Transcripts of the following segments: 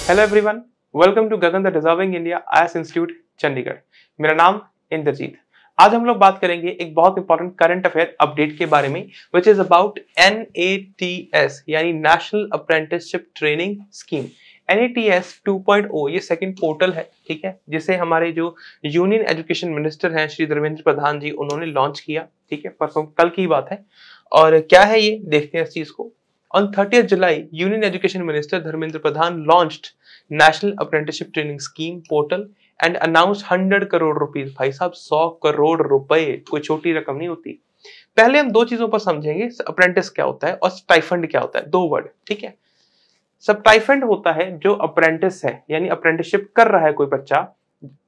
Hello everyone, welcome to Gagan the deserving India IAS institute Chandigarh. मेरा नाम इंद्रजीत। आज हम लोग बात करेंगे एक बहुत इंपॉर्टेंट करंट अफेयर अपडेट के बारे में, विच इज अबाउट NATS यानी national apprenticeship training scheme. NATS 2.0 ये सेकंड पोर्टल है, ठीक है, जिसे हमारे जो यूनियन एजुकेशन मिनिस्टर हैं श्री धर्मेंद्र प्रधान जी, उन्होंने लॉन्च किया, ठीक है, परसों कल की बात है। और क्या है ये, देखते हैं इस चीज को। On 30th July, Union Education Minister Dharmendra Pradhan launched National Apprenticeship Training Scheme portal and announced 100 crore rupees. भाई साहब 100 करोड़ रुपए कोई छोटी रकम नहीं होती। पहले हम दो चीजों पर समझेंगे, अप्रेंटिस क्या होता है और स्टाइफंड क्या होता है, दो वर्ड, ठीक है। स्टाइफंड होता है जो अप्रेंटिस है, यानी अप्रेंटिसशिप कर रहा है कोई बच्चा।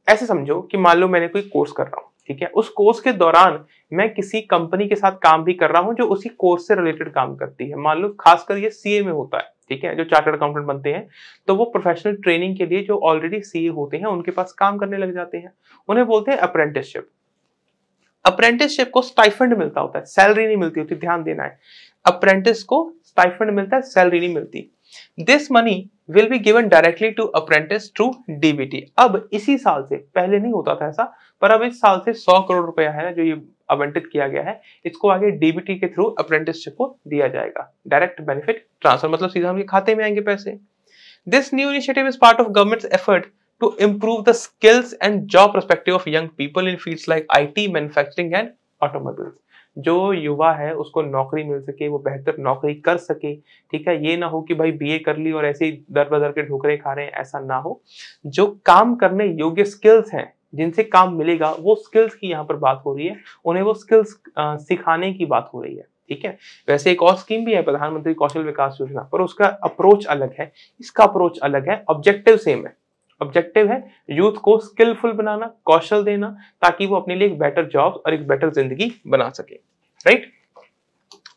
ऐसे समझो कि मान लो मैंने कोई कोर्स कर रहा हूँ, ठीक है, उस कोर्स के दौरान मैं किसी कंपनी के साथ काम भी कर रहा हूं जो उसी कोर्स से रिलेटेड काम करती है। मान लो खासकर ये सीए में होता है, ठीक है, जो चार्टर्ड अकाउंटेंट बनते हैं तो वो प्रोफेशनल ट्रेनिंग के लिए जो ऑलरेडी सीए होते हैं उनके पास काम करने लग जाते हैं, उन्हें बोलते हैं अप्रेंटिसशिप। अप्रेंटिसशिप को स्टाइफंड मिलता होता है, सैलरी नहीं मिलती होती, ध्यान देना है। अप्रेंटिस को स्टाइफंड मिलता है, सैलरी नहीं मिलती। This money will be given directly to apprentice through DBT. अब इसी साल से, पहले नहीं होता था ऐसा, पर अब इस साल से 100 करोड़ रुपया है जो ये आवंटित किया गया है, इसको आगे डीबीटी के थ्रू अप्रेंटिसशिप को दिया जाएगा। डायरेक्ट बेनिफिट ट्रांसफर, मतलब सीधा उनके खाते में आएंगे पैसे। This new initiative is part of governments effort to improve the skills and job perspective of young people in fields like IT, manufacturing and automobiles। जो युवा है उसको नौकरी मिल सके, वो बेहतर नौकरी कर सके, ठीक है। ये ना हो कि भाई बीए कर ली और ऐसे ही दर बदर के ठोकरे खा रहे हैं, ऐसा ना हो। जो काम करने योग्य स्किल्स हैं, जिनसे काम मिलेगा, वो स्किल्स की यहाँ पर बात हो रही है, उन्हें वो स्किल्स सिखाने की बात हो रही है, ठीक है। वैसे एक और स्कीम भी है, प्रधानमंत्री कौशल विकास योजना, पर उसका अप्रोच अलग है, इसका अप्रोच अलग है, ऑब्जेक्टिव सेम है। ऑब्जेक्टिव है यूथ को स्किलफुल बनाना, कौशल देना, ताकि वो अपने लिए एक बेटर जॉब और एक बेटर जिंदगी बना सके, राइट।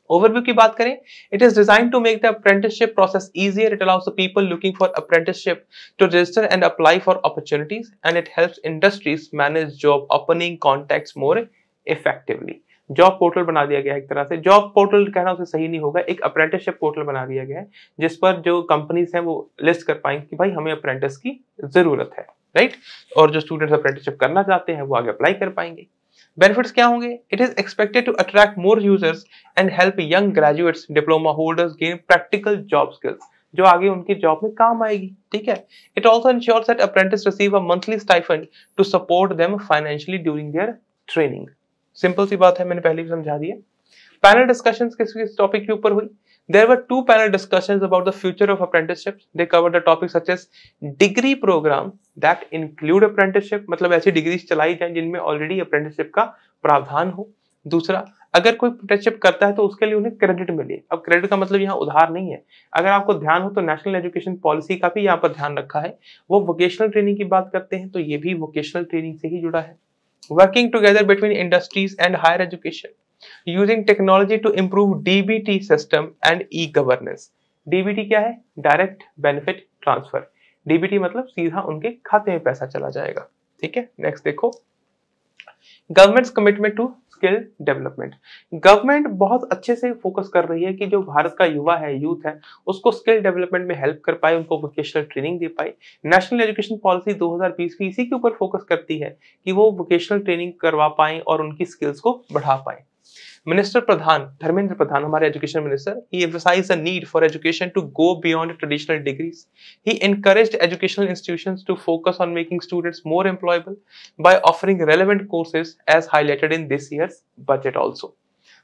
ओवरव्यू की बात करें, it is design to make the apprenticeship process easier. It allows the people looking for apprenticeship to register and apply for opportunities and it helps industries manage job opening contacts more effectively. Job portal बना दिया गया है, एक तरह से job portal कहना उसे सही नहीं होगा, एक अप्रेंटिसशिप पोर्टल बना दिया गया है जिस पर जो कंपनीज हैं वो लिस्ट कर पाएंगे कि भाई हमें अप्रेंटिस की जरूरत है, राइट। और जो स्टूडेंट्स अप्रेंटिसशिप करना चाहते हैं वो आगे अप्लाई कर पाएंगे। बेनिफिट्स क्या होंगे? It is expected to attract more users and help young graduates, diploma holders gain practical job skills जो आगे उनकी जॉब में काम आएगी, ठीक है। It also ensures that apprentice receive a monthly stipend to support them financially during their training. Simple सी बात है, मैंने पहले भी समझा दिया। पैनल डिस्कशंस किस टॉपिक के ऊपर हुई? There were two panel discussions about the future of apprenticeships. They covered the topics such as degree program that include apprenticeship, मतलब ऐसी डिग्रीज चलाई जाए जिनमें ऑलरेडी अप्रेंटिसशिप का प्रावधान हो। दूसरा, अगर कोई अप्रेंटिसशिप करता है तो उसके लिए उन्हें क्रेडिट मिले। अब क्रेडिट का मतलब यहाँ उधार नहीं है। अगर आपको ध्यान हो तो नेशनल एजुकेशन पॉलिसी का भी यहाँ पर ध्यान रखा है। वो वोकेशनल ट्रेनिंग की बात करते हैं तो ये भी वोकेशनल ट्रेनिंग से ही जुड़ा है। Working together between industries and higher education, using technology to improve DBT system and e-governance। DBT क्या है? Direct benefit transfer. DBT मतलब सीधा उनके खाते में पैसा चला जाएगा, ठीक है। नेक्स्ट देखो, government's commitment to skill development. Government बहुत अच्छे से फोकस कर रही है कि जो भारत का युवा है, यूथ है, उसको स्किल डेवलपमेंट में हेल्प कर पाए, उनको वोकेशनल ट्रेनिंग दे पाए। नेशनल एजुकेशन पॉलिसी 2020 भी इसी के ऊपर फोकस करती है कि वो वोकेशनल ट्रेनिंग करवा पाए और उनकी स्किल्स को बढ़ा पाए। मिनिस्टर प्रधान धर्मेंद्र प्रधान, हमारे education minister, he emphasized the need for education to go beyond traditional degrees. He encouraged educational institutions to focus on making students more employable by offering relevant courses as highlighted in this year's budget also।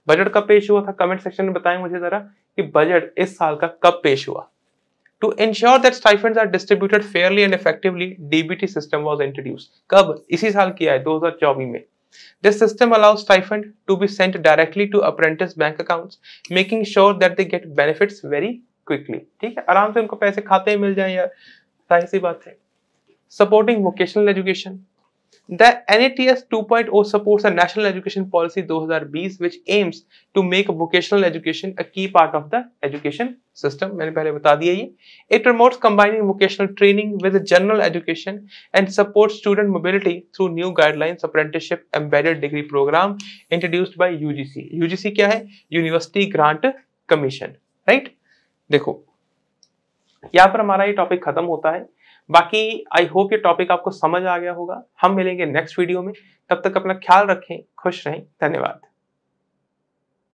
Budget कब पेश हुआ था? Comment section में बताएं मुझे जरा कि budget इस साल का कब पेश हुआ। To ensure that stipends are distributed fairly and effectively, DBT system was introduced। कब? इसी साल किया है, 2024 में। This system allows stipend to be sent directly to apprentice bank accounts, making sure that they get benefits very quickly। ठीक है, आराम से उनको पैसे खाते में मिल जाए यार, जाहिर सी बात है। Supporting vocational education, the NATS 2.0 supports a national education policy 2020 which aims to make vocational education a key part of the education system। मैंने पहले बता दिया ये। It promotes combining vocational training with general education and supports student mobility through new guidelines, apprenticeship embedded degree program introduced by UGC। UGC क्या है? University Grant Commission, right? देखो, यहाँ पर हमारा ये टॉपिक खत्म होता है। बाकी आई होप ये टॉपिक आपको समझ आ गया होगा। हम मिलेंगे नेक्स्ट वीडियो में, तब तक अपना ख्याल रखें, खुश रहें, धन्यवाद।